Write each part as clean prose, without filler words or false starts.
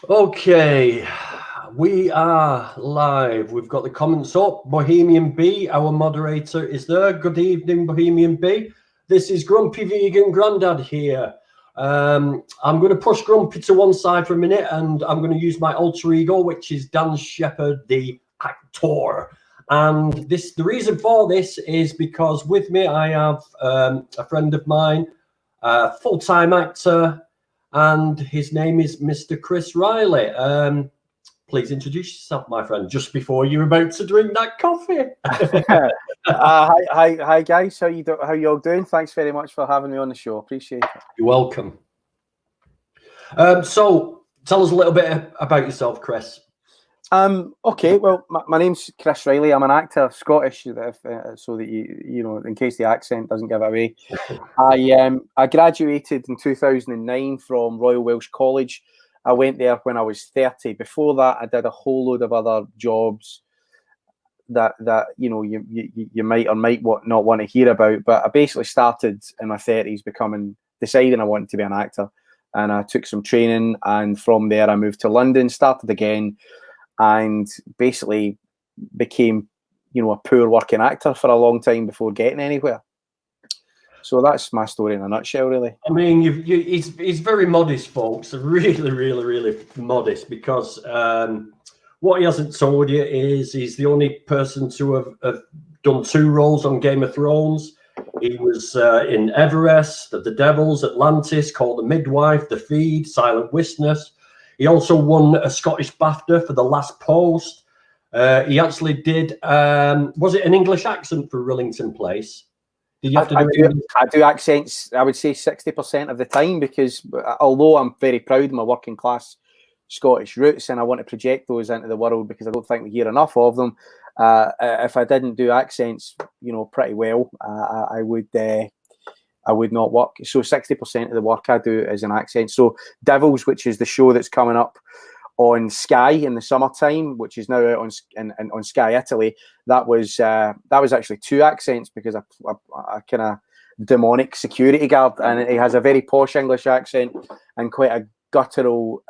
Okay, we are live. We've got the comments up. Bohemian B, our moderator, is there. Good evening, Bohemian B. This is Grumpy Vegan Grandad here. I'm going to push Grumpy to one side for a minute, and I'm going to use my alter ego, which is Dan Shepherd, the actor. And the reason for this is because with me I have a friend of mine, a full-time actor, and his name is Mr. Chris Reilly. Please introduce yourself, my friend, just before you're about to drink that coffee. Hi guys. How you all doing? Thanks very much for having me on the show. Appreciate it. You're welcome. So tell us a little bit about yourself, Chris. Okay. Well, my name's Chris Reilly. I'm an actor, Scottish, so that you know, in case the accent doesn't give it away. I graduated in 2009 from Royal Welsh College. I went there when I was 30. Before that, I did a whole load of other jobs that you know you might or might not want to hear about. But I basically started in my 30s, deciding I wanted to be an actor, and I took some training, and from there I moved to London, started again, and basically became, you know, a poor working actor for a long time before getting anywhere. So that's my story in a nutshell, really. I mean, he's very modest, folks. Really modest, because what he hasn't told you is he's the only person to have done 2 roles on Game of Thrones. He was in Everest, The Devils, Atlantis, Called the Midwife, The Feed, Silent Witness. He also won a Scottish BAFTA for The Last Post. He actually did, was it an English accent for Rillington Place? Did you have to I do accents, I would say 60% of the time, because although I'm very proud of my working class Scottish roots and I want to project those into the world because I don't think we hear enough of them, if I didn't do accents, you know, pretty well, I would not work. So 60% of the work I do is an accent. So Devils, which is the show that's coming up on Sky in the summertime, which is now out on Sky Italy, that was actually 2 accents, because I kind of demonic security guard, and he has a very posh English accent and quite a guttural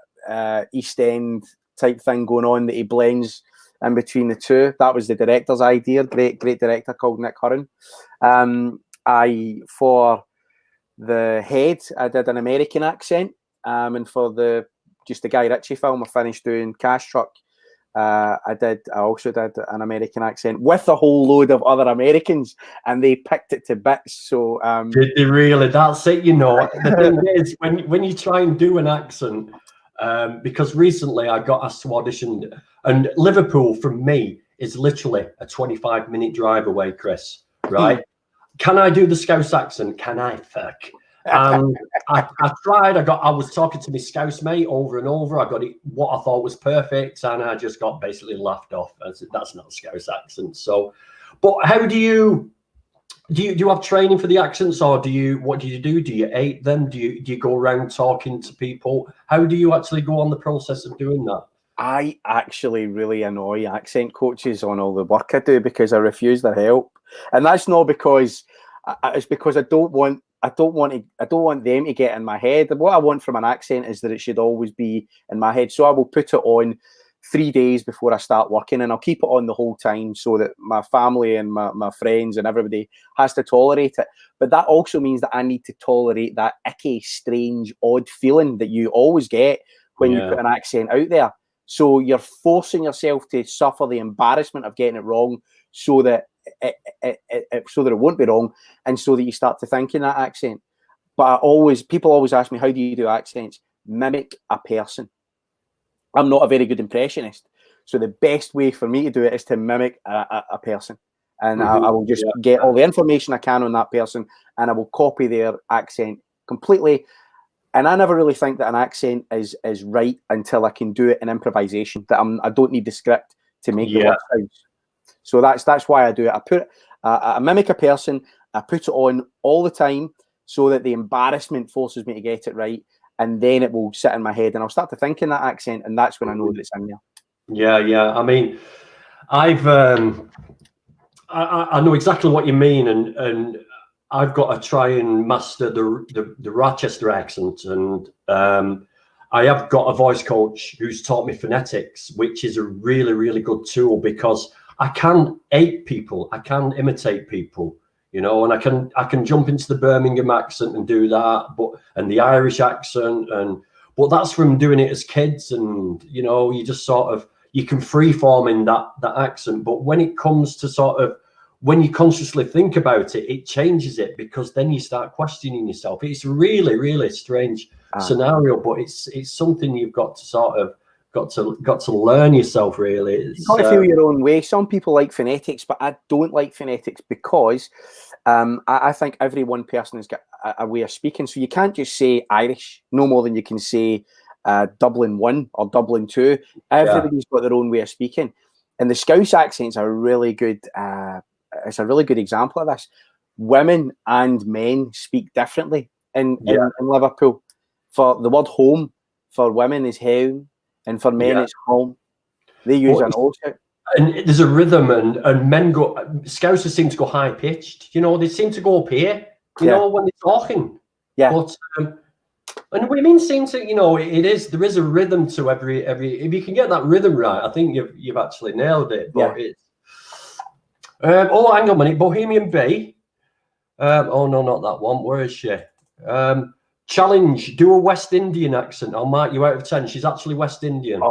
East End type thing going on that he blends in between the two. That was the director's idea. Great director called Nick Hurren. For the Head, I did an American accent, and for the Guy Ritchie film I finished doing, Cash Truck, I also did an American accent with a whole load of other Americans, and they picked it to bits. So did they really? That's it. You know, the thing is, when you try and do an accent, because recently I got asked to audition, and Liverpool from me is literally a 25-minute drive away, Chris, right? Can I do the Scouse accent? Can I fuck? I tried. I was talking to my Scouse mate over and over. I got it what I thought was perfect, and I just got basically laughed off. I said, that's not a Scouse accent. So, but how do you have training for the accents, or what do you do? Do you ape them? Do you go around talking to people? How do you actually go on the process of doing that? I actually really annoy accent coaches on all the work I do, because I refuse their help, and that's not because it's because I don't want them to get in my head. What I want from an accent is that it should always be in my head. So I will put it on 3 days before I start working, and I'll keep it on the whole time so that my family and my friends and everybody has to tolerate it. But that also means that I need to tolerate that icky, strange, odd feeling that you always get when you put an accent out there. So you're forcing yourself to suffer the embarrassment of getting it wrong, so that it won't be wrong, and so that you start to think in that accent. But people always ask me, how do you do accents? Mimic a person. I'm not a very good impressionist, so the best way for me to do it is to mimic a person, and I will just get all the information I can on that person, and I will copy their accent completely. And I never really think that an accent is right until I can do it in improvisation. That I don't need the script to make the work sound. So that's why I do it. I mimic a person. I put it on all the time, so that the embarrassment forces me to get it right, and then it will sit in my head, and I'll start to think in that accent, and that's when I know that it's in there. Yeah. I mean, I know exactly what you mean, and I've got to try and master the Rochester accent, and I have got a voice coach who's taught me phonetics, which is a really, really good tool because I can ape people, I can imitate people, you know, and I can jump into the Birmingham accent and do that, and the Irish accent, but that's from doing it as kids, and you know, you just sort of, you can freeform in that accent. But when it comes to sort of, when you consciously think about it, it changes it, because then you start questioning yourself. It's really, really strange scenario, but it's something you've got to sort of got to learn yourself, really. You've got to feel your own way. Some people like phonetics, but I don't like phonetics because I think every one person has got a way of speaking. So you can't just say Irish no more than you can say Dublin 1 or Dublin 2. Everybody's got their own way of speaking, and the Scouse accent's a really good. It's a really good example of this. Women and men speak differently in Liverpool. For the word home, for women is home, and for men it's home. They use an O sound. And there's a rhythm, and men go, Scousers seem to go high pitched. You know, they seem to go up here, you know, when they're talking. Yeah. But and women seem to, you know, there is a rhythm to every if you can get that rhythm right, I think you've actually nailed it. But it's oh, hang on a minute, Bohemian Bay. Oh no, not that one. Where is she? Challenge, do a West Indian accent. I'll mark you out of 10. She's actually West Indian. I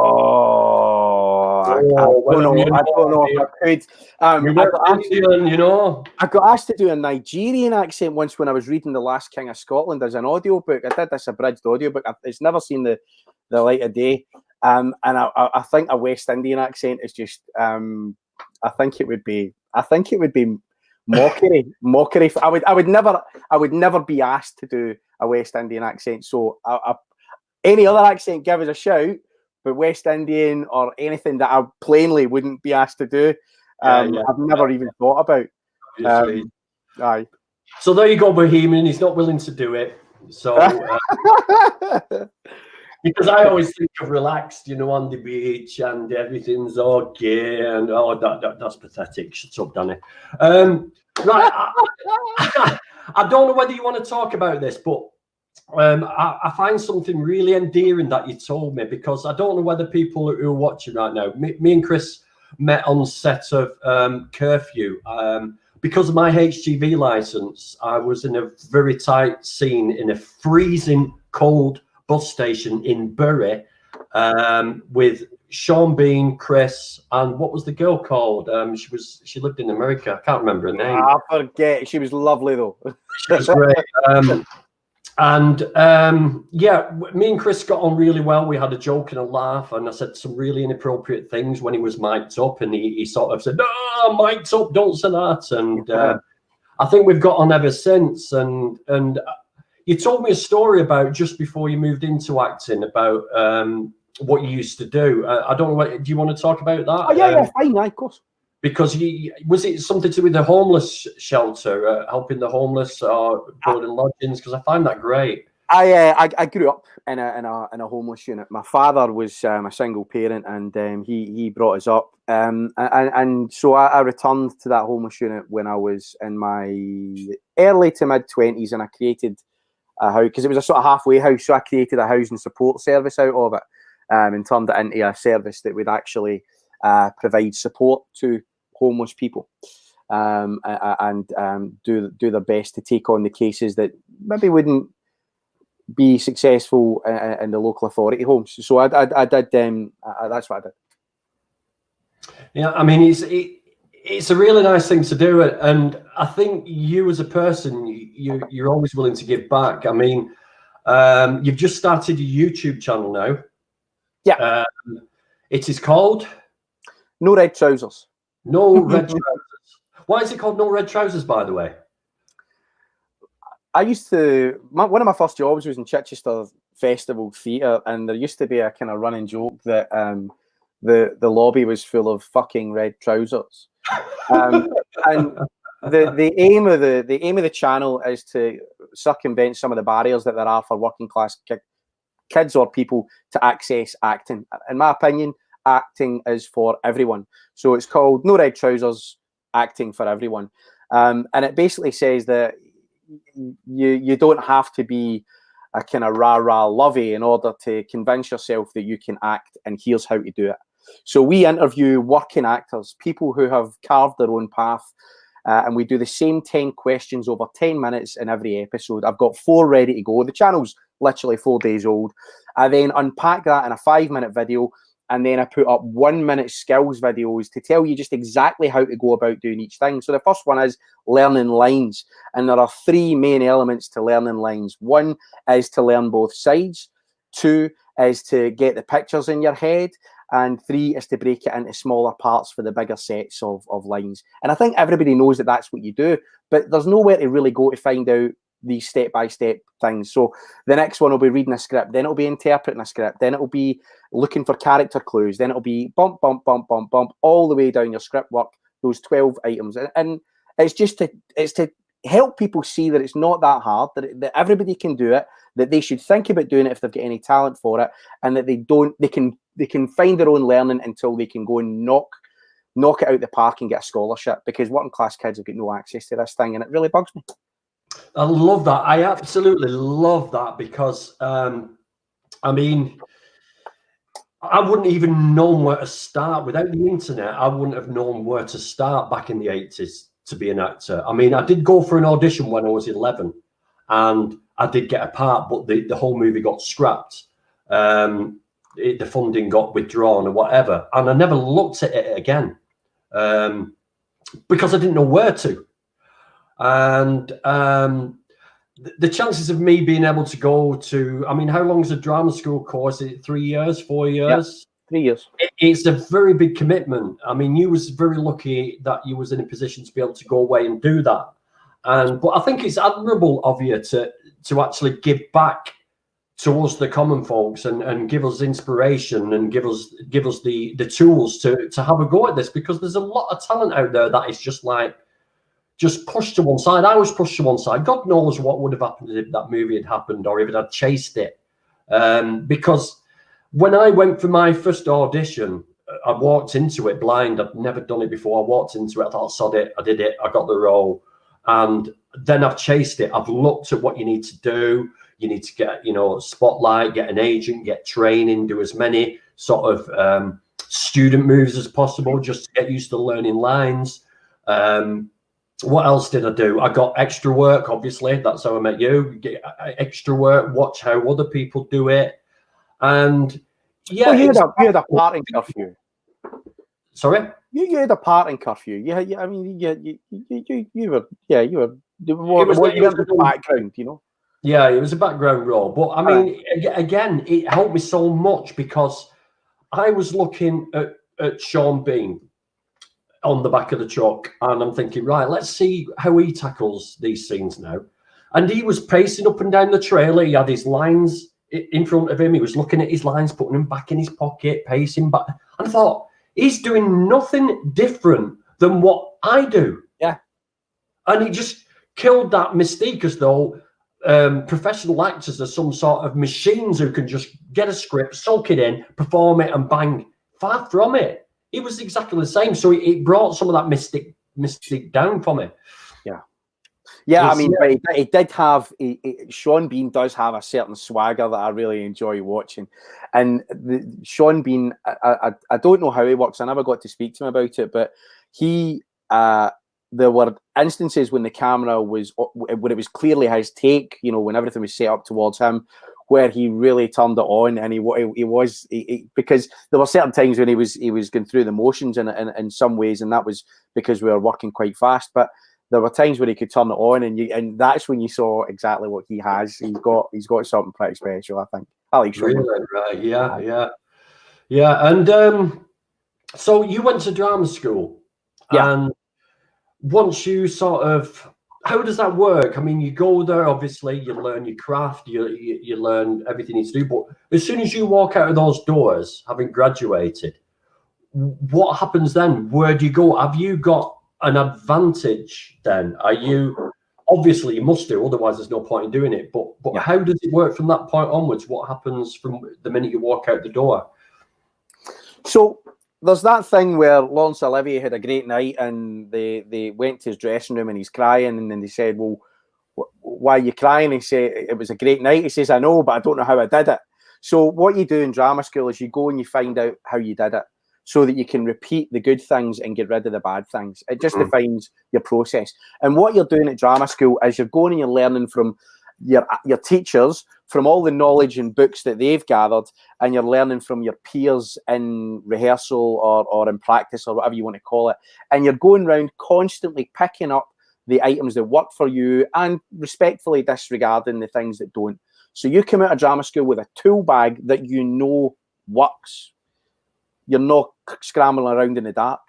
don't know if I could. You know, I got asked to do a Nigerian accent once when I was reading The Last King of Scotland as an audiobook. I did this abridged audiobook. It's never seen the light of day. And I think a West Indian accent is just. I think it would be mockery. I would never be asked to do a West Indian accent. So any other accent, give us a shout. But West Indian or anything that I plainly wouldn't be asked to do, I've never even thought about. Aye. So there you go, Bohemian. He's not willing to do it. So because I always think of relaxed, you know, on the beach and everything's okay, and that's pathetic. Shut up, Danny. Right, I don't know whether you want to talk about this, but I find something really endearing that you told me, because I don't know whether people who are watching right now, me and Chris met on set of Curfew. Because of my HGV license, I was in a very tight scene in a freezing cold bus station in Bury with Sean Bean, Chris, and what was the girl called? She lived in America. I can't remember her name. I forget. She was lovely though. She was great. And me and Chris got on really well. We had a joke and a laugh, and I said some really inappropriate things when he was mic'd up, and he sort of said, "No, I'm mic'd up, don't say that." And I think we've got on ever since. And you told me a story about just before you moved into acting about what you used to do. I don't know. Do you want to talk about that? Oh yeah, fine, of course. Because was it something to do with the homeless shelter, helping the homeless or building lodgings? Because I find that great. I grew up in a homeless unit. My father was a single parent, and he brought us up. And so I returned to that homeless unit when I was in my early to mid 20s, and I created a house, because it was a sort of halfway house. So I created a housing support service out of it, and turned it into a service that would actually provide support to homeless people, and do their best to take on the cases that maybe wouldn't be successful in the local authority homes. So I did. That's what I did. Yeah, I mean, it's a really nice thing to do, and I think you as a person, you're always willing to give back. I mean, you've just started a YouTube channel now. Yeah. It is called No Red Trousers. No Red Trousers. Why is it called No Red Trousers, by the way? I used to, one of my first jobs was in Chichester Festival Theatre, and there used to be a kind of running joke that the lobby was full of fucking red trousers. And the aim of the channel is to circumvent some of the barriers that there are for working class kids or people to access acting. In my opinion, acting is for everyone. So it's called No Red Trousers, Acting for Everyone. And it basically says that you don't have to be a kind of rah-rah lovey in order to convince yourself that you can act, and here's how to do it. So we interview working actors, people who have carved their own path, and we do the same 10 questions over 10 minutes in every episode. I've got 4 ready to go. The channel's literally 4 days old. I then unpack that in a 5-minute video, and then I put up 1-minute skills videos to tell you just exactly how to go about doing each thing. So the first one is learning lines, and there are 3 main elements to learning lines. 1 is to learn both sides, 2 is to get the pictures in your head, and 3 is to break it into smaller parts for the bigger sets of lines. And I think everybody knows that that's what you do, but there's nowhere to really go to find out these step-by-step things. So the next one will be reading a script, then it'll be interpreting a script, then it'll be looking for character clues, then it'll be bump, bump, bump, bump, bump, all the way down your script work, those 12 items. And it's just to help people see that it's not that hard, that everybody can do it, that they should think about doing it if they've got any talent for it, and that they can find their own learning until they can go and knock it out the park and get a scholarship, because working class kids have got no access to this thing, and it really bugs me. I love that. I absolutely love that, because I mean, I wouldn't even know where to start. Without the internet, I wouldn't have known where to start back in the 80s to be an actor. I mean, I did go for an audition when I was 11, and I did get a part, but the whole movie got scrapped. The funding got withdrawn or whatever, and I never looked at it again because I didn't know where to. And the chances of me being able to go to, I mean, how long is a drama school course? Is it 3 years, 4 years? Yep, 3 years. It's a very big commitment. I mean, you was very lucky that you was in a position to be able to go away and do that. But I think it's admirable of you to actually give back to us, the common folks, and give us inspiration and give us the tools to have a go at this, because there's a lot of talent out there that is just pushed to one side. I was pushed to one side. God knows what would have happened if that movie had happened, or if it had chased it. Because when I went for my first audition, I walked into it blind. I'd never done it before. I walked into it. I thought, sod it. I did it. I got the role. And then I've chased it. I've looked at what you need to do. You need to get, spotlight, get an agent, get training, do as many sort of student moves as possible, just to get used to learning lines. What else did I do? I got extra work, obviously. That's how I met you. Get extra work, watch how other people do it. And yeah, well, you had a part in curfew. Sorry? You had a part in curfew. Yeah, I mean, you were the background, Yeah, it was a background role. But I mean, again, it helped me so much, because I was looking at Sean Bean on the back of the truck, and I'm thinking, right, let's see how he tackles these scenes now. And he was pacing up and down the trailer. He had his lines in front of him. He was looking at his lines, putting them back in his pocket, pacing back. And I thought, he's doing nothing different than what I do. Yeah. And he just killed that mystique, as though professional actors are some sort of machines who can just get a script, soak it in, perform it, and bang. Far from it. It was exactly the same. So it brought some of that mystique down for me. Yeah, I mean, but he did have, Sean Bean does have a certain swagger that I really enjoy watching. And Sean Bean, I don't know how he works. I never got to speak to him about it, but there were instances when the camera was, when it was clearly his take, when everything was set up towards him, where he really turned it on, and he was because there were certain times when he was going through the motions in some ways, and that was because we were working quite fast. But there were times where he could turn it on, and that's when you saw exactly what he has. He's got something pretty special, I think. Alex, really, right? Yeah. And so you went to drama school, and once you sort of, how does that work? I mean, you go there, obviously, you learn your craft, you learn everything you need to do. But as soon as you walk out of those doors, having graduated, what happens then? Where do you go? Have you got an advantage then? Are you, obviously you must do, otherwise there's no point in doing it. But how does it work from that point onwards? What happens from the minute you walk out the door? So there's that thing where Laurence Olivier had a great night, and they went to his dressing room and he's crying, and then they said, well, why are you crying? He say, it was a great night. He says, I know, but I don't know how I did it. So what you do in drama school is you go and you find out how you did it, so that you can repeat the good things and get rid of the bad things. It just defines your process. And what you're doing at drama school is you're going and you're learning from your teachers, from all the knowledge and books that they've gathered, and you're learning from your peers in rehearsal or in practice or whatever you want to call it. And you're going around constantly picking up the items that work for you and respectfully disregarding the things that don't. So you come out of drama school with a tool bag that you know works. You're not scrambling around in the dark.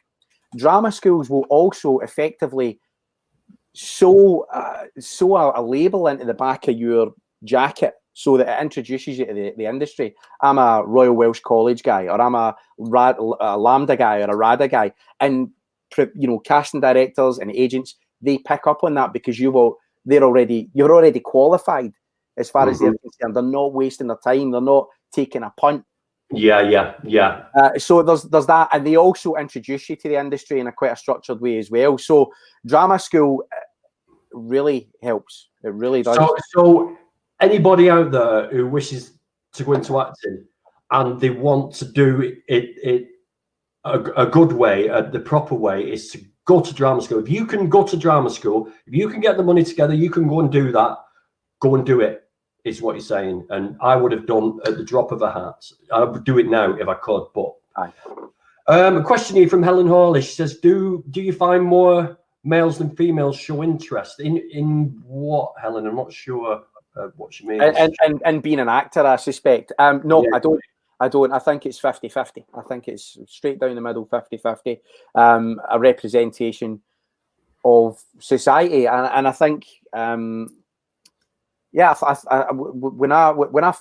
Drama schools will also effectively sew a label into the back of your jacket so that it introduces you to the industry. I'm a Royal Welsh College guy, or I'm a Lambda guy, or a RADA guy. And casting directors and agents, they pick up on that because you're already qualified as far as they're concerned. They're not wasting their time. They're not taking a punt. Yeah. So there's that, and they also introduce you to the industry in quite a structured way as well. So drama school really helps. It really does. So anybody out there who wishes to go into acting and they want to do it a good way, the proper way, is to go to drama school. If you can go to drama school, if you can get the money together, you can go and do that. Go and do it. Is what you're saying, and I would have done at the drop of a hat. I would do it now if I could, but a question here from Helen Hawley. She says, do you find more males than females show interest in what, Helen? I'm not sure what she means. And being an actor, I suspect. No, yeah. I don't. I think it's 50-50. I think it's straight down the middle, 50-50. A representation of society, and I think when I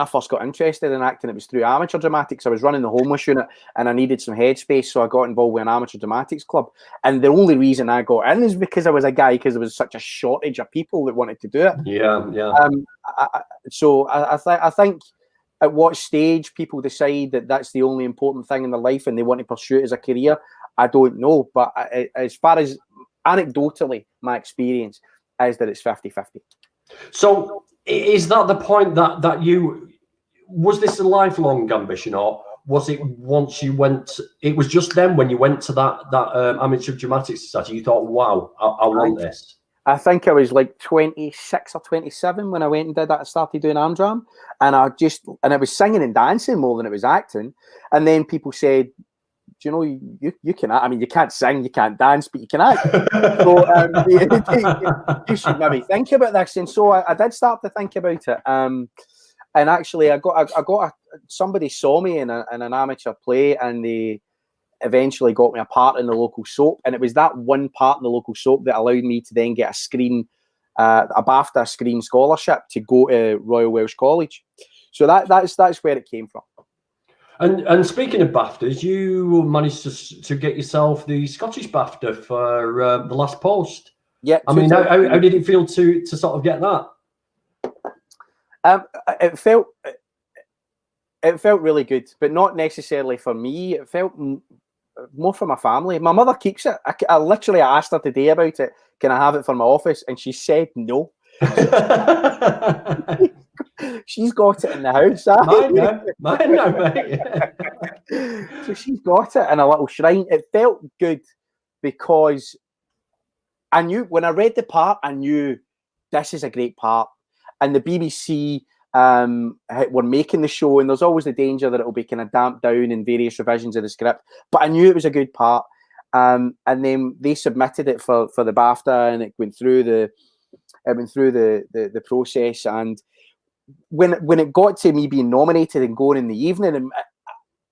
first got interested in acting, it was through amateur dramatics. I was running the homeless unit and I needed some headspace, so I got involved with an amateur dramatics club. And the only reason I got in is because I was a guy, because there was such a shortage of people that wanted to do it. I think at what stage people decide that that's the only important thing in their life and they want to pursue it as a career, I don't know. But as far as anecdotally, my experience is that it's 50-50. So is that the point that you, was this a lifelong ambition, or was it once you went, it was just then when you went to that amateur dramatic society, you thought, wow, I want this? I think I was like 26 or 27 when I went and did that. I started doing Amdram, and it was singing and dancing more than it was acting. And then people said, do you know, you can act. I mean, you can't sing, you can't dance, but you can act. So you should maybe think about this. And so I did start to think about it. And actually, somebody saw me in an amateur play, and they eventually got me a part in the local soap. And it was that one part in the local soap that allowed me to then get a BAFTA screen scholarship to go to Royal Welsh College. So that's where it came from. And speaking of BAFTAs, you managed to get yourself the Scottish BAFTA for The Last Post. Yeah. I mean, how did it feel to sort of get that? It felt really good, but not necessarily for me. It felt more for my family. My mother keeps it. I literally asked her today about it. Can I have it for my office? And she said no. She's got it in the house. Mine now, mate. So she's got it in a little shrine. It felt good because I knew, when I read the part, I knew this is a great part. And the BBC were making the show, and there's always the danger that it'll be kind of damped down in various revisions of the script. But I knew it was a good part. And then they submitted it for the BAFTA, and it went through the process. And when it got to me being nominated and going in the evening,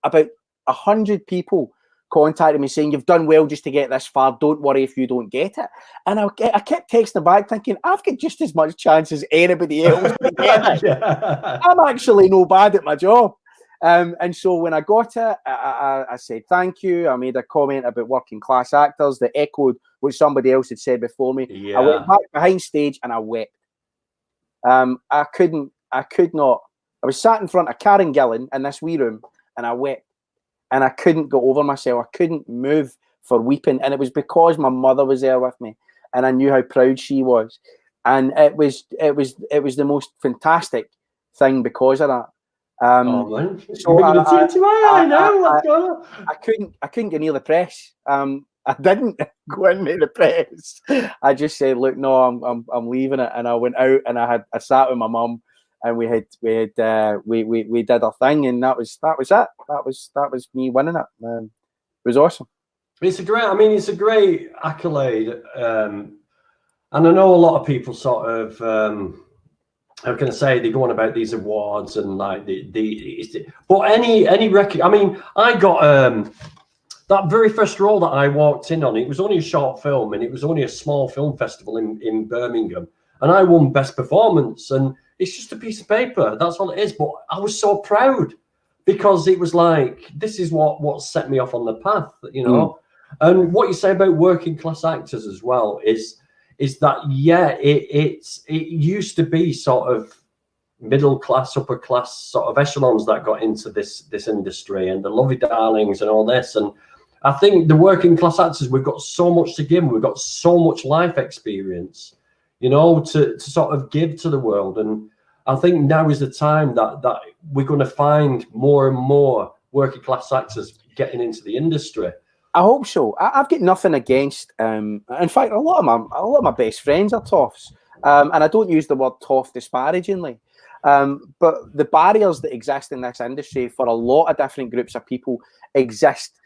about 100 people contacted me saying, "You've done well just to get this far. Don't worry if you don't get it." And I kept texting back thinking, I've got just as much chance as anybody else to get it. I'm actually no bad at my job. And so when I got it, I said thank you. I made a comment about working class actors that echoed what somebody else had said before me. Yeah. I went back behind stage and I wept. I could not. I was sat in front of Karen Gillan in this wee room, and I wept. And I couldn't get over myself. I couldn't move for weeping. And it was because my mother was there with me. and I knew how proud she was, and it was the most fantastic thing because of that. Oh man, So you're going to tear to my eye now. What's going on? I couldn't get near the press. I didn't go into the press. I just said, "Look, no, I'm leaving it," and I went out and I sat with my mum, and we did our thing, and that was it. That was me winning it. It was awesome. It's a great accolade, and I know a lot of people sort of. How can I say, they go on about these awards and like but any record. I mean, I got that very first role that I walked in on. It was only a short film, and it was only a small film festival in Birmingham, and I won best performance. And it's just a piece of paper. That's all it is. But I was so proud because it was like, this is what set me off on the path, you know. And what you say about working class actors as well is that, yeah, it used to be sort of middle class, upper class sort of echelons that got into this industry, and the lovey darlings and all this. And I think the working class actors, we've got so much to give. We've got so much life experience, you know, to sort of give to the world. And I think now is the time that we're going to find more and more working class actors getting into the industry. I hope so. I've got nothing against. In fact, a lot of my best friends are toffs, and I don't use the word toff disparagingly. But the barriers that exist in this industry for a lot of different groups of people exist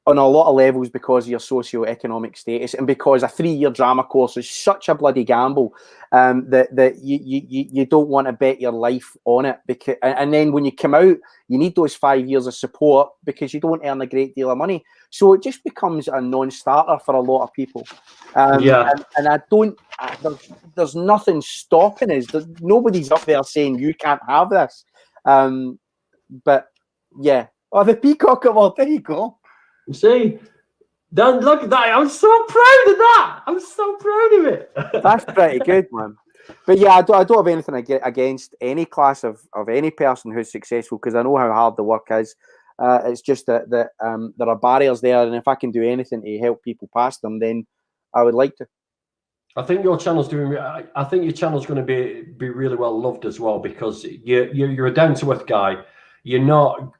on a lot of levels because of your socio-economic status, and because a 3-year drama course is such a bloody gamble that you don't want to bet your life on it. Because, and then when you come out, you need those 5 years of support because you don't earn a great deal of money. So it just becomes a non-starter for a lot of people. And I don't. There's nothing stopping us. Nobody's up there saying you can't have this. But yeah. Oh, the Peacock Award. There you go. See, Dan, look at that. I'm so proud of that. I'm so proud of it. That's pretty good, man. But yeah, I don't have anything against any class of any person who's successful, because I know how hard the work is. It's just that there are barriers there, and if I can do anything to help people past them, then I would like to. I think your channel's doing. I think your channel's going to be really well loved as well, because you're a down to earth guy. You're not.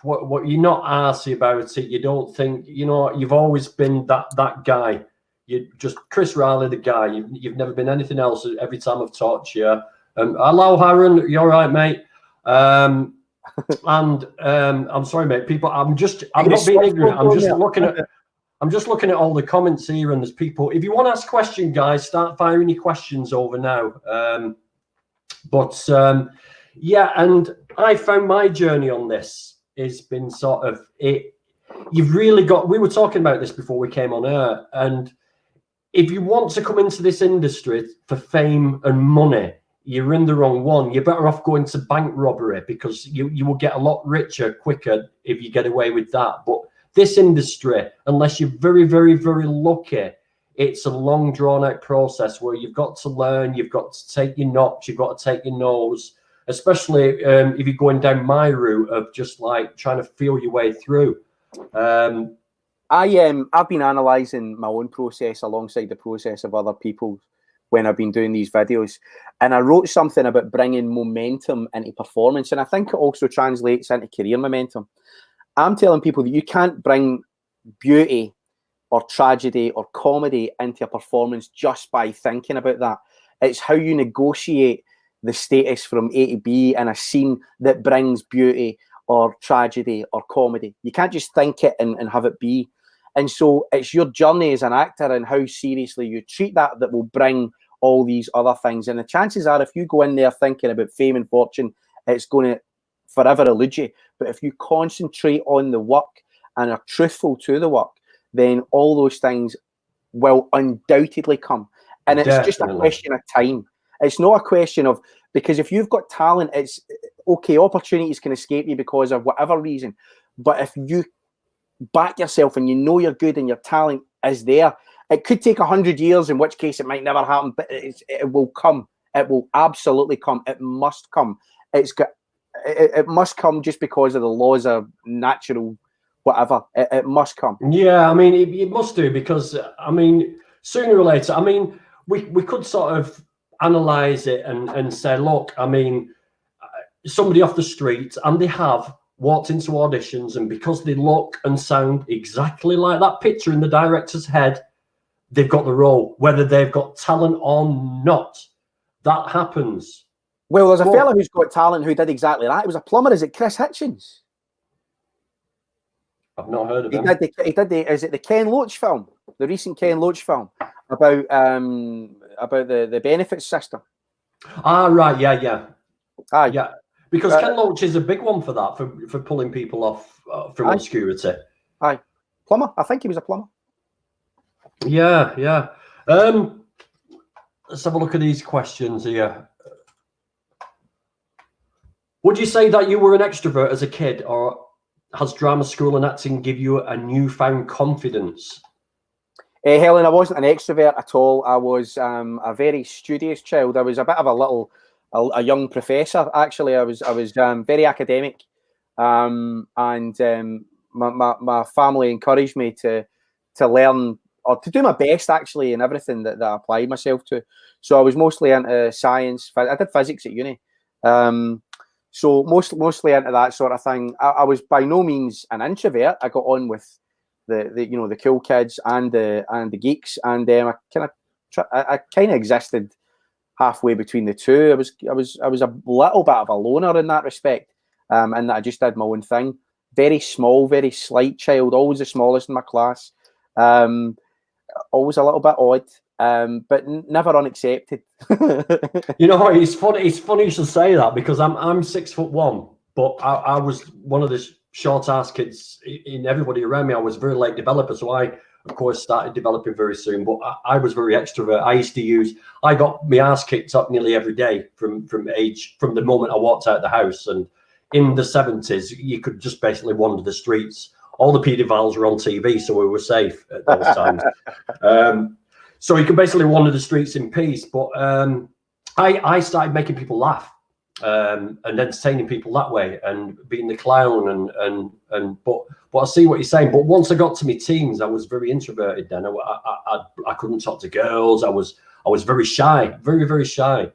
What you're not arsey about it. You don't think, you know, you've always been that guy. You just Chris Reilly, the guy. You've never been anything else. Every time I've talked to you. Hello, Harron. You're right, mate. And I'm sorry, mate. People, I'm not being ignorant. I'm just looking at all the comments here, and there's people. If you want to ask questions, guys, start firing your questions over now. Yeah, and I found my journey on this has been sort of it. You've really got. We were talking about this before we came on air, and if you want to come into this industry for fame and money, you're in the wrong one. You're better off going to bank robbery, because you will get a lot richer quicker if you get away with that. But this industry, unless you're very, very, very lucky, it's a long, drawn-out process where you've got to learn, you've got to take your knocks, you've got to take your nose, especially if you're going down my route of just like trying to feel your way through. I've been analysing my own process alongside the process of other people when I've been doing these videos, and I wrote something about bringing momentum into performance, and I think it also translates into career momentum. I'm telling people that you can't bring beauty or tragedy or comedy into a performance just by thinking about that. It's how you negotiate the status from A to B in a scene that brings beauty or tragedy or comedy. You can't just think it and have it be. And so it's your journey as an actor and how seriously you treat that will bring all these other things. And the chances are, if you go in there thinking about fame and fortune, it's going to forever elude you. But if you concentrate on the work and are truthful to the work, then all those things will undoubtedly come. And it's just a question of time. It's not a question of, because if you've got talent, it's okay, opportunities can escape you because of whatever reason. But if you back yourself and you know you're good and your talent is there, it could take 100 years, in which case it might never happen, but it will come. It will absolutely come. It must come. It must come just because of the laws of natural whatever. It must come. Yeah, I mean, it must do, because I mean, sooner or later, I mean, we could sort of analyze it and say, look, I mean, somebody off the street, and they have walked into auditions, and because they look and sound exactly like that picture in the director's head, they've got the role, whether they've got talent or not. That happens. Well, there's a fella who's got talent who did exactly that. It was a plumber. Is it Chris Hitchens? I've not heard of him. He did the is it the Ken Loach film, the recent Ken Loach film about the benefits system? Ah, right, yeah. Aye. Yeah, because Ken Loach is a big one for that, for pulling people off from obscurity. Aye, plumber. I think he was a plumber. Yeah. Let's have a look at these questions here. Would you say that you were an extrovert as a kid, or has drama school and acting give you a newfound confidence? Helen, I wasn't an extrovert at all. I was a very studious child. I was a bit of a young professor. Actually, I was very academic, and my family encouraged me to learn, or to do my best actually in everything that I applied myself to. So I was mostly into science. I did physics at uni. So mostly into that sort of thing. I was by no means an introvert. I got on with the cool kids and the geeks, and I kind of existed halfway between the two. I was a little bit of a loner in that respect, and that I just did my own thing. Very small, very slight child, always the smallest in my class. Always a little bit odd, but never unaccepted. You know, it's funny you should say that, because I'm 6'1", but I was one of the short ass kids in everybody around me. I was a very late developer, so I of course started developing very soon, but I was very extrovert. I got my ass kicked up nearly every day from the moment I walked out of the house. And in the 70s, you could just basically wander the streets. All the paedophiles were on TV, so we were safe at those times. So you could basically wander the streets in peace. But I started making people laugh and entertaining people that way, and being the clown. But I see what you're saying. But once I got to my teens, I was very introverted. Then I couldn't talk to girls. I was very shy, very, very shy.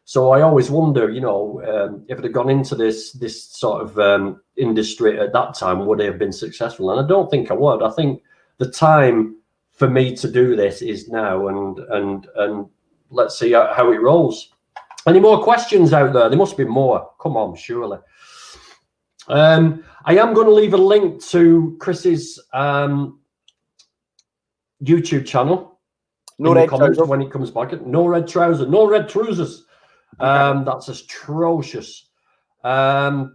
So I always wonder, you know, if I'd have gone into this sort of industry at that time, would I have been successful? And I don't think I would. I think the time for me to do this is now, and let's see how it rolls. Any more questions out there? There must be more. Come on, surely. I am going to leave a link to Chris's YouTube channel. No red trousers when it comes back. No red trousers. No red trousers. That's atrocious. But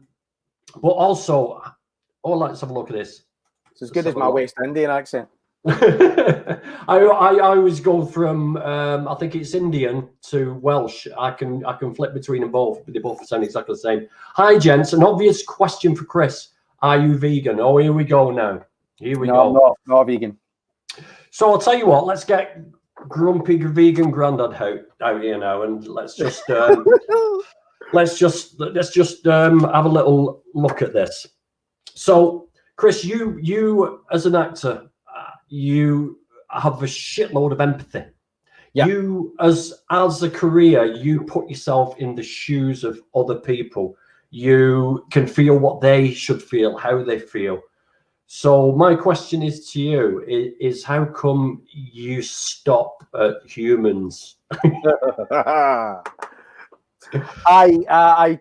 also, let's have a look at this. It's as good as my West Indian accent. I always go from I think it's Indian to Welsh. I can flip between them both, but they both sound exactly the same. Hi gents, an obvious question for Chris: are you vegan? Oh, here we go now. Here we go. No, not vegan. So I'll tell you what. Let's get grumpy vegan granddad out here now, and let's just have a little look at this. So, Chris, you as an actor, you have a shitload of empathy. Yeah. You, as a career, you put yourself in the shoes of other people. You can feel what they should feel, how they feel. So my question is to you: is how come you stop at humans? I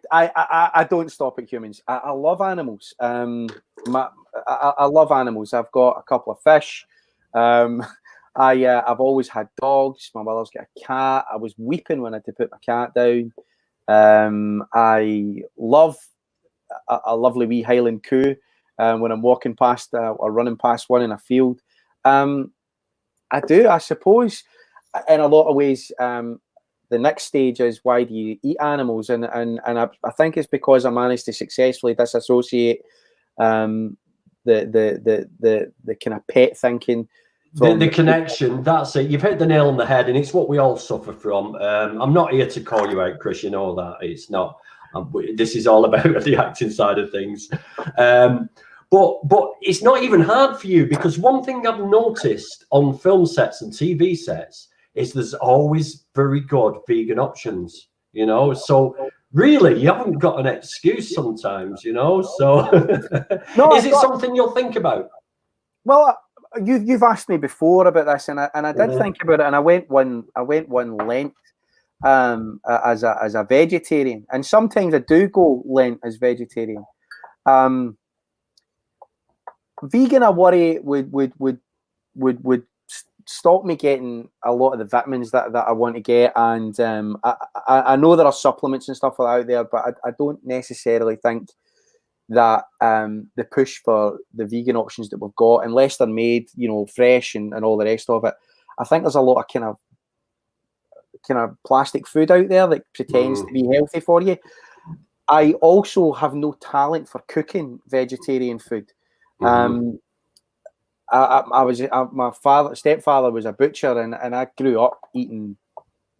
don't stop at humans. I love animals. I love animals. I've got a couple of fish. I've always had dogs. My mother's got a cat. I was weeping when I had to put my cat down. I love a lovely wee Highland coo when I'm walking past or running past one in a field. I do, I suppose, in a lot of ways. The next stage is, why do you eat animals? And I think it's because I managed to successfully disassociate the kind of pet thinking. The connection, that's it. You've hit the nail on the head, and it's what we all suffer from. I'm not here to call you out, Chris. You know that. It's not. This is all about the acting side of things. But it's not even hard for you, because one thing I've noticed on film sets and TV sets is there's always very good vegan options, you know. So really, you haven't got an excuse sometimes, you know. So No, is it something you'll think about? Well, you've asked me before about this, and I did think about it, and I went one Lent as a vegetarian, and sometimes I do go Lent as vegetarian. Vegan, I worry would stop me getting a lot of the vitamins that I want to get, and I know there are supplements and stuff out there, but I don't necessarily think that the push for the vegan options that we've got, unless they're made, you know, fresh and all the rest of it, I think there's a lot of kind of plastic food out there that pretends to be healthy for you. I also have no talent for cooking vegetarian food. My stepfather was a butcher, and I grew up eating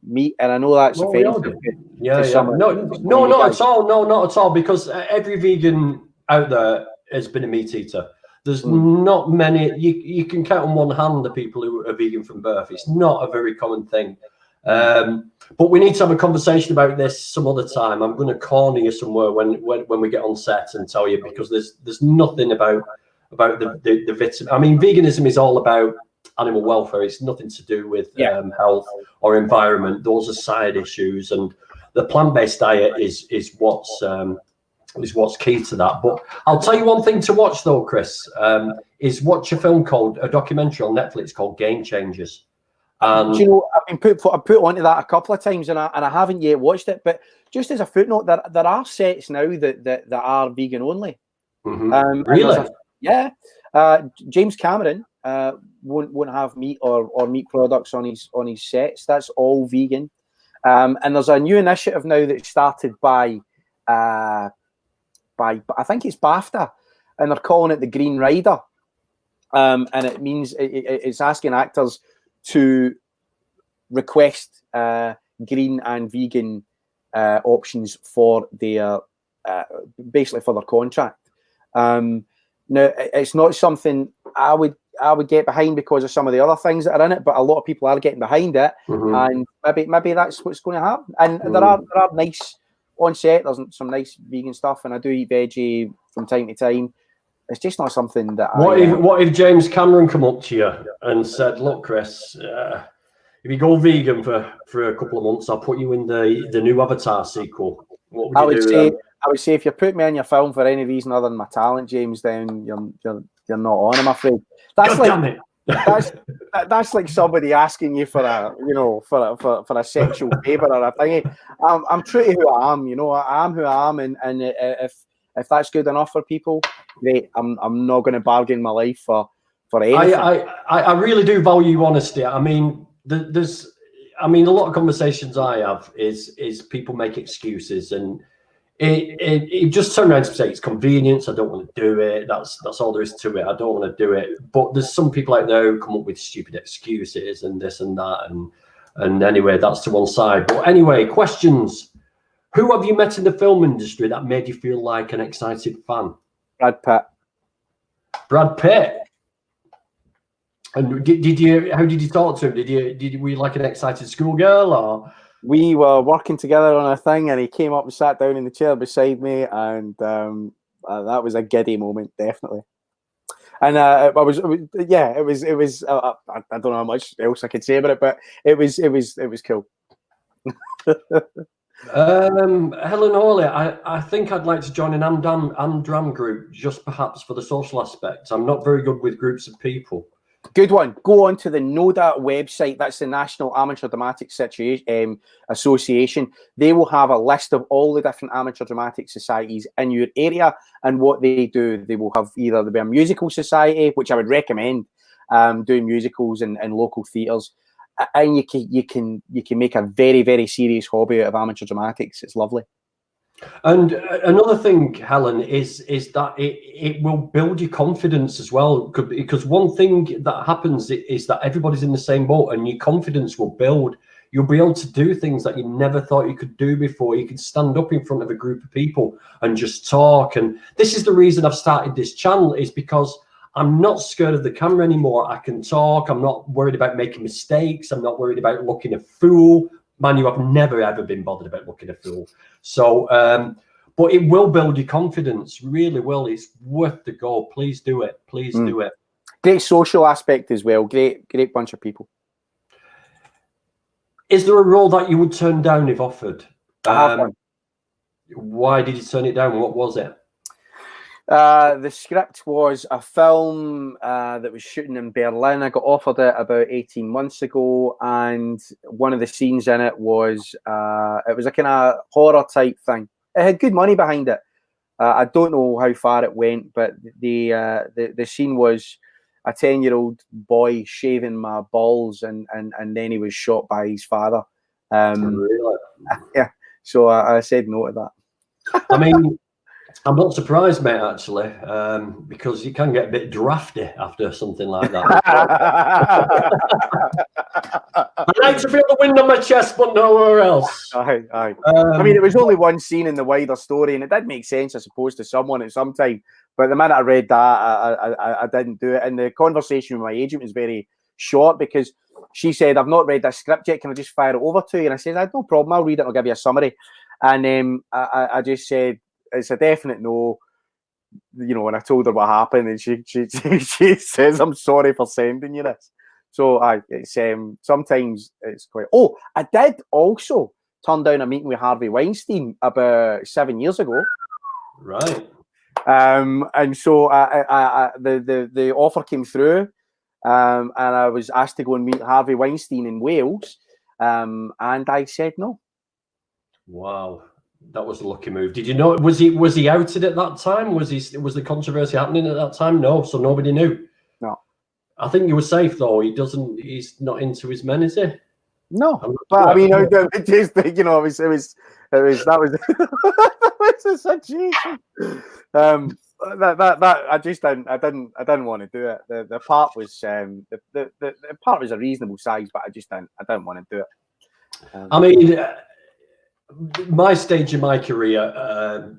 meat, and I know that's offensive. No, not at all. No, not at all. Because every vegan out there has been a meat eater. There's not many. You can count on one hand the people who are vegan from birth. It's not a very common thing. But we need to have a conversation about this some other time. I'm going to corner you somewhere when we get on set and tell you, because there's nothing about the vitamin. I mean, veganism is all about animal welfare. It's nothing to do with health or environment. Those are side issues, and the plant-based diet is what's key to that. But I'll tell you one thing to watch though, Chris, is watch a documentary on Netflix called Game Changers. Do you know, I've put onto that a couple of times, and I haven't yet watched it. But just as a footnote, there are sets now that are vegan only. Really? James Cameron won't have meat or meat products on his sets. That's all vegan. And there's a new initiative now that's started by I think it's BAFTA, and they're calling it the Green Rider. And it means it's asking actors to request green and vegan options for their basically for their contract. Now, it's not something I would get behind because of some of the other things that are in it, but a lot of people are getting behind it, and maybe that's what's going to happen. And there are nice on set. There's some nice vegan stuff, and I do eat veggie from time to time. It's just not something that. What if James Cameron come up to you and said, "Look, Chris, if you go vegan for a couple of months, I'll put you in the new Avatar sequel"? What would you do? I would say if you put me in your film for any reason other than my talent, James, then you're not on, I'm afraid. That's like somebody asking you for a sexual favour or a thingy. I'm true to who I am, you know. I am who I am, and if that's good enough for people, great. I'm not going to bargain my life for anything. I really do value honesty. I mean, a lot of conversations I have is people make excuses, and it just turn around to say it's convenience. I don't want to do it. That's all there is to it. I don't want to do it. But there's some people out there who come up with stupid excuses and this and that, and anyway, that's to one side. But anyway, questions. Who have you met in the film industry that made you feel like an excited fan? Brad Pitt. Brad Pitt. And how did you talk to him? Were you like an excited schoolgirl, or? We were working together on a thing, and he came up and sat down in the chair beside me, and that was a giddy moment, definitely. And it was. I don't know how much else I could say about it, but it was cool. Helen Hawley, I think I'd like to join an Amdram group, just perhaps for the social aspect. I'm not very good with groups of people. Good one. Go on to the NODA website. That's the National Amateur Dramatic Association. They will have a list of all the different amateur dramatic societies in your area, and what they do. They will have either a musical society, which I would recommend, doing musicals in local theatres, and you can make a very, very serious hobby out of amateur dramatics. It's lovely. And another thing, Helen, is that it will build your confidence as well, because one thing that happens is that everybody's in the same boat, and your confidence will build. You'll be able to do things that you never thought you could do before. You could stand up in front of a group of people and just talk. And this is the reason I've started this channel, is because I'm not scared of the camera anymore. I can talk. I'm not worried about making mistakes. I'm not worried about looking a fool. Man, you have never, ever been bothered about looking a fool. So, but it will build your confidence, really will. It's worth the go. Please do it. Please do it. Great social aspect as well. Great bunch of people. Is there a role that you would turn down if offered? I have one. Why did you turn it down? What was it? The script was a film that was shooting in Berlin. I got offered it about 18 months ago, and one of the scenes in it was a kind of horror type thing. It had good money behind it. I don't know how far it went, but the scene was a 10-year-old boy shaving my balls, and then he was shot by his father. Really? Yeah. So I said no to that. I mean, I'm not surprised, mate, actually, because you can get a bit drafty after something like that. I like to feel the wind on my chest, but nowhere else. Aye. I mean, it was only one scene in the wider story, and it did make sense, I suppose, to someone at some time. But the minute I read that, I didn't do it. And the conversation with my agent was very short, because she said, "I've not read this script yet. Can I just fire it over to you?" And I said, "No problem. I'll read it and I'll give you a summary." And I just said, "It's a definite no." You know, and I told her what happened, and she says, "I'm sorry for sending you this." So it's sometimes it's quite. Oh, I did also turn down a meeting with Harvey Weinstein about 7 years ago. Right. And so the offer came through, and I was asked to go and meet Harvey Weinstein in Wales, and I said no. Wow. That was a lucky move. Did you know? Was he outed at that time? Was the controversy happening at that time? No, so nobody knew. No. I think you were safe though. He's not into his men, is he? No. But I mean, it just, you know, it was that was a situation. That I just didn't want to do it. The part was the part was a reasonable size, but I didn't want to do it. I mean, my stage in my career,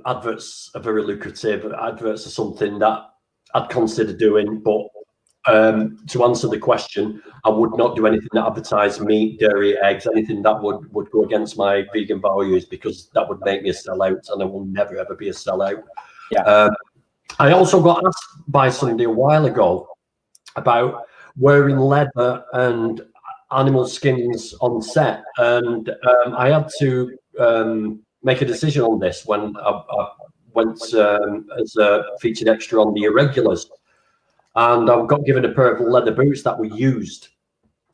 adverts are very lucrative. Adverts are something that I'd consider doing, but to answer the question, I would not do anything that advertised meat, dairy, eggs, anything that would go against my vegan values, because that would make me a sellout, and I will never ever be a sellout. Yeah. I also got asked by somebody a while ago about wearing leather and animal skins on set, and I had to make a decision on this when I went as a featured extra on The Irregulars. And I got given a pair of leather boots that were used.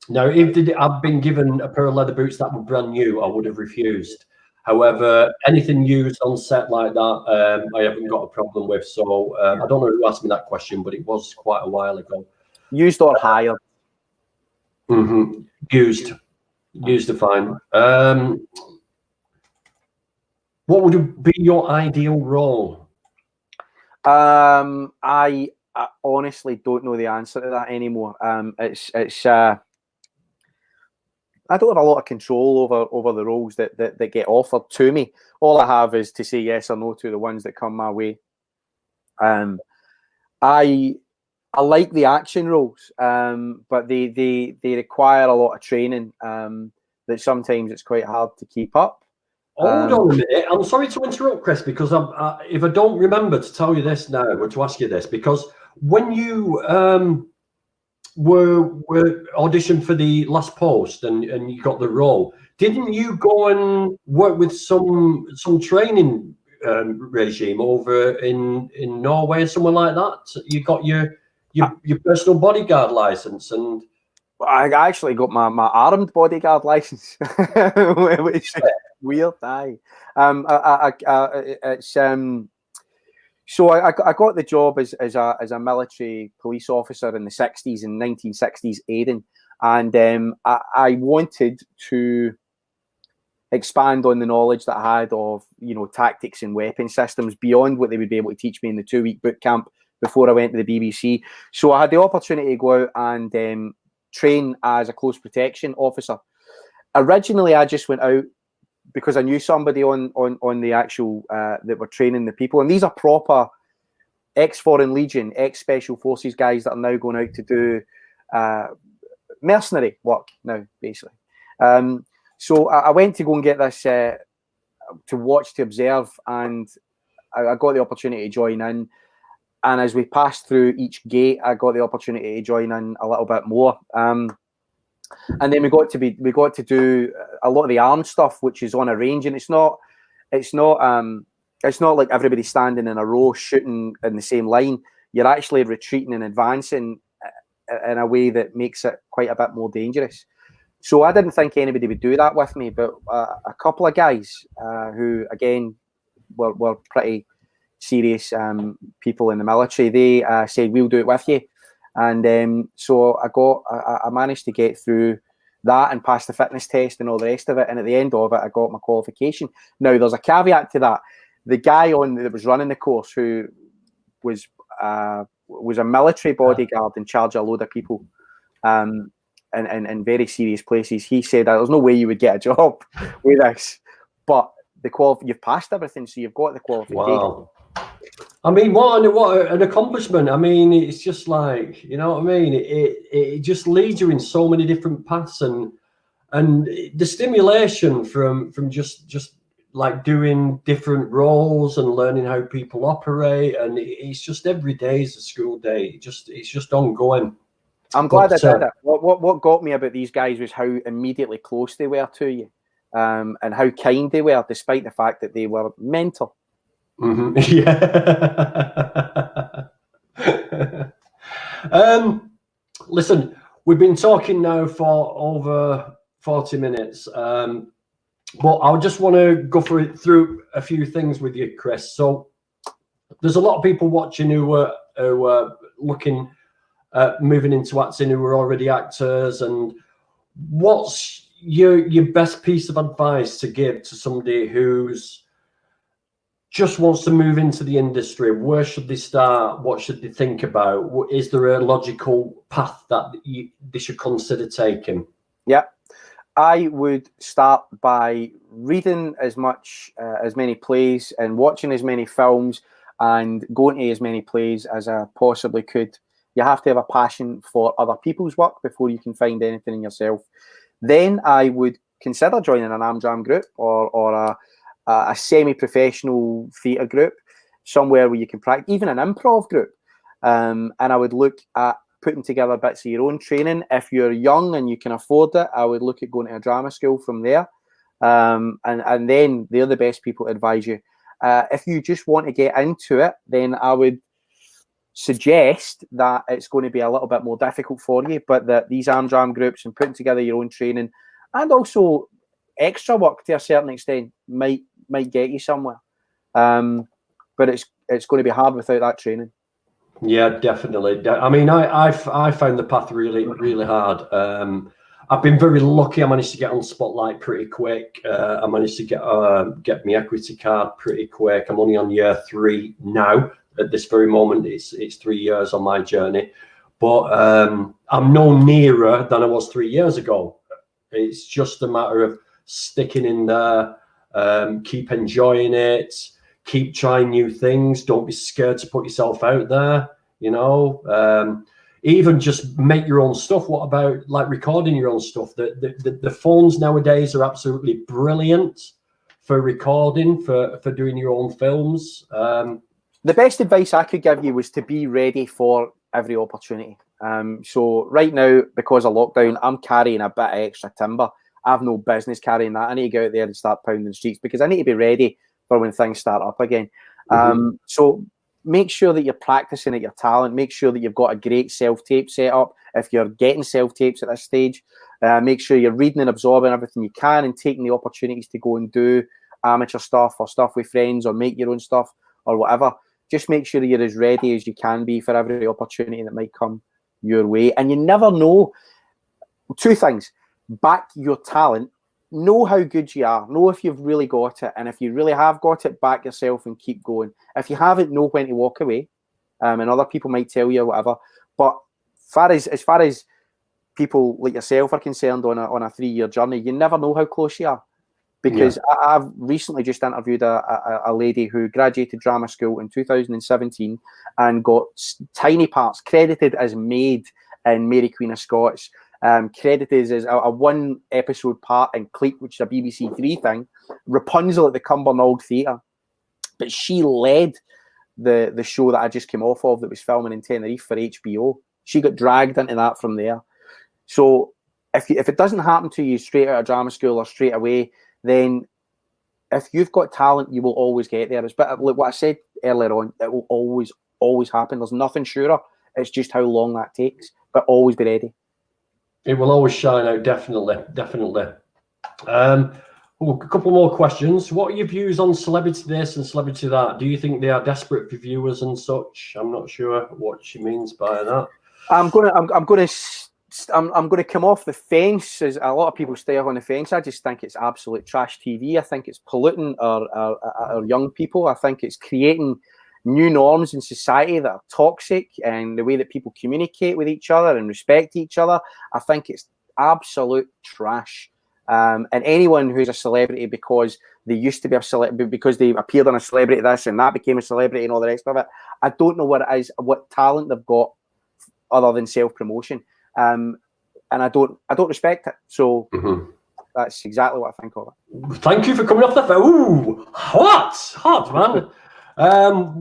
Now, if I'd been given a pair of leather boots that were brand new, I would have refused. However, anything used on set like that, I haven't got a problem with. So I don't know who asked me that question, but it was quite a while ago. Used or hired? Used are fine. What would be your ideal role? I honestly don't know the answer to that anymore. I don't have a lot of control over the roles that get offered to me. All I have is to say yes or no to the ones that come my way. I like the action roles, but they require a lot of training that sometimes it's quite hard to keep up. Hold on a minute. I'm sorry to interrupt, Chris, because if I don't remember to tell you this now, or to ask you this, because when you were auditioned for the Last Post and you got the role, didn't you go and work with some training regime over in Norway or somewhere like that? You got your personal bodyguard license, and I actually got my armed bodyguard license, which is weird. So I got the job as a military police officer in the 60s, in 1960s Aden, and I wanted to expand on the knowledge that I had of, you know, tactics and weapon systems beyond what they would be able to teach me in the 2-week boot camp before I went to the BBC. So I had the opportunity to go out and train as a close protection officer. originally I just went out because I knew somebody on the actual that were training the people, and these are proper ex-Foreign Legion, ex-Special Forces guys that are now going out to do mercenary work now, basically. So I went to go and get this to watch, to observe, and I got the opportunity to join in. And as we passed through each gate, I got the opportunity to join in a little bit more. And then we got to do a lot of the armed stuff, which is on a range, and it's not like everybody standing in a row shooting in the same line. You're actually retreating and advancing in a way that makes it quite a bit more dangerous. So I didn't think anybody would do that with me, but a couple of guys who, again, were pretty serious people in the military, they said, we'll do it with you. And so I managed to get through that and pass the fitness test and all the rest of it. And at the end of it, I got my qualification. Now, there's a caveat to that. The guy that was running the course, who was a military bodyguard in charge of a load of people in very serious places, he said that there's no way you would get a job with this. But you've passed everything, so you've got the qualification. Wow. I mean, what an accomplishment. I mean, it's just like, you know what I mean? It just leads you in so many different paths, and the stimulation from just like doing different roles and learning how people operate, and it's just every day is a school day. It's just ongoing. I'm glad I did it. What got me about these guys was how immediately close they were to you, and how kind they were, despite the fact that they were mental. Mm-hmm. Yeah. Listen, we've been talking now for over 40 minutes, but I just want to go through a few things with you, Chris. So there's a lot of people watching who are looking at moving into acting, who are already actors. And what's your best piece of advice to give to somebody who's just wants to move into the industry? Where should they start? What should they think about? Is there a logical path that they should consider taking? Yeah, I would start by reading as many plays and watching as many films and going to as many plays as I possibly could. You have to have a passion for other people's work before you can find anything in yourself. Then I would consider joining an Amdram group or a semi-professional theatre group, somewhere where you can practice, even an improv group. And I would look at putting together bits of your own training. If you're young and you can afford it, I would look at going to a drama school from there. And then they're the best people to advise you. If you just want to get into it, then I would suggest that it's going to be a little bit more difficult for you, but that these Amdram groups and putting together your own training and also extra work to a certain extent might get you somewhere. But it's going to be hard without that training. Yeah, definitely. I mean, I found the path really, really hard. I've been very lucky. I managed to get on Spotlight pretty quick. I managed to get my equity card pretty quick. I'm only on year 3 now. At this very moment, it's 3 years on my journey, but I'm no nearer than I was 3 years ago. It's just a matter of sticking in there, keep enjoying it, keep trying new things. Don't be scared to put yourself out there. You know, even just make your own stuff. What about like recording your own stuff? The phones nowadays are absolutely brilliant for recording, for doing your own films. The best advice I could give you was to be ready for every opportunity. So right now, because of lockdown, I'm carrying a bit of extra timber. I have no business carrying that. I need to go out there and start pounding streets because I need to be ready for when things start up again. So make sure that you're practicing at your talent. Make sure that you've got a great self-tape set up. If you're getting self-tapes at this stage, make sure you're reading and absorbing everything you can and taking the opportunities to go and do amateur stuff or stuff with friends or make your own stuff or whatever. Just make sure you're as ready as you can be for every opportunity that might come your way. And you never know. 2 things. Back your talent. Know how good you are. Know if you've really got it. And if you really have got it, back yourself and keep going. If you haven't, know when to walk away. And other people might tell you or whatever. But as far as people like yourself are concerned on a 3-year journey, you never know how close you are. Because I've recently just interviewed a lady who graduated drama school in 2017 and got tiny parts credited as maid in Mary Queen of Scots, credited as a 1-episode part in Cleek, which is a BBC 3 thing, Rapunzel at the Cumbernauld Theatre. But she led the show that I just came off of that was filming in Tenerife for HBO. She got dragged into that from there. So if it doesn't happen to you straight out of drama school or straight away, then if you've got talent, you will always get there. It's but like what I said earlier on, it will always happen. There's nothing surer. It's just how long that takes. But always be ready. It will always shine out, definitely. A couple more questions. What are your views on celebrity this and celebrity that? Do you think they are desperate for viewers and such? I'm not sure what she means by that. I'm going to come off the fence, as a lot of people stay on the fence. I just think it's absolute trash TV. I think it's polluting our young people. I think it's creating new norms in society that are toxic, and the way that people communicate with each other and respect each other. I think it's absolute trash. And anyone who's a celebrity because they used to be a celebrity, because they appeared on a celebrity this and that became a celebrity and all the rest of it, I don't know what it is, what talent they've got other than self-promotion. And I don't respect it. So that's exactly what I think of it. Thank you for coming off the phone. Ooh, hot, man.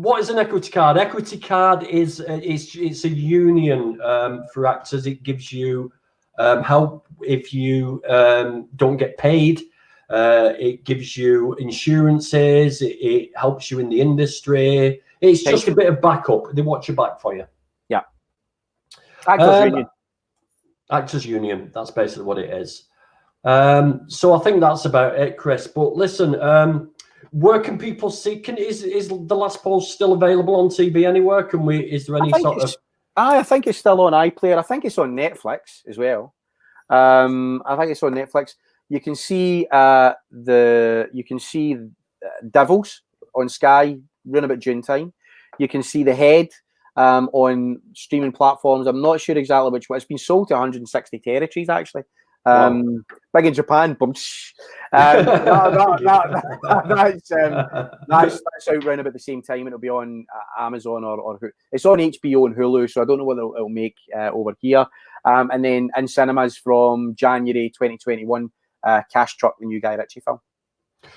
What is an equity card? Equity card is it's a union for actors. It gives you help if you don't get paid. It gives you insurances. It helps you in the industry. It's just a bit of backup. They watch your back for you. Yeah. Actors union. Actors Union, that's basically what it is. So I think that's about it, Chris. But listen, where can people see? Is the last post still available on TV anywhere? Is there any sort of? I think it's still on iPlayer. I think it's on Netflix as well. I think it's on Netflix. You can see Devils on Sky around about June time. You can see The Head on streaming platforms. I'm not sure exactly which one. It's been sold to 160 territories actually. Wow. Big in Japan. That's out around about the same time. It'll be on Amazon or it's on HBO and Hulu, so I don't know what it'll make over here. And then in cinemas from January 2021, Cash Truck, the new Guy Ritchie film.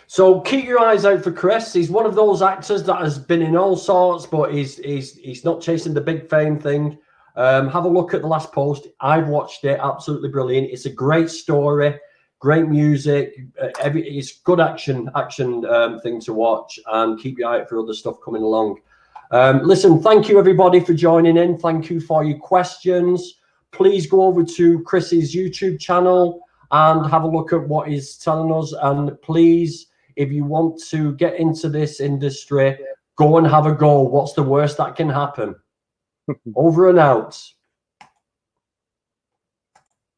So keep your eyes out for Chris. He's one of those actors that has been in all sorts, but he's not chasing the big fame thing. Have a look at the last post. I've watched it. Absolutely brilliant. It's a great story, great music. It's good action thing to watch, and keep your eye out for other stuff coming along. Listen, thank you everybody for joining in. Thank you for your questions. Please go over to Chris's YouTube channel and have a look at what he's telling us. And please, if you want to get into this industry, go and have a go. What's the worst that can happen? Over and out.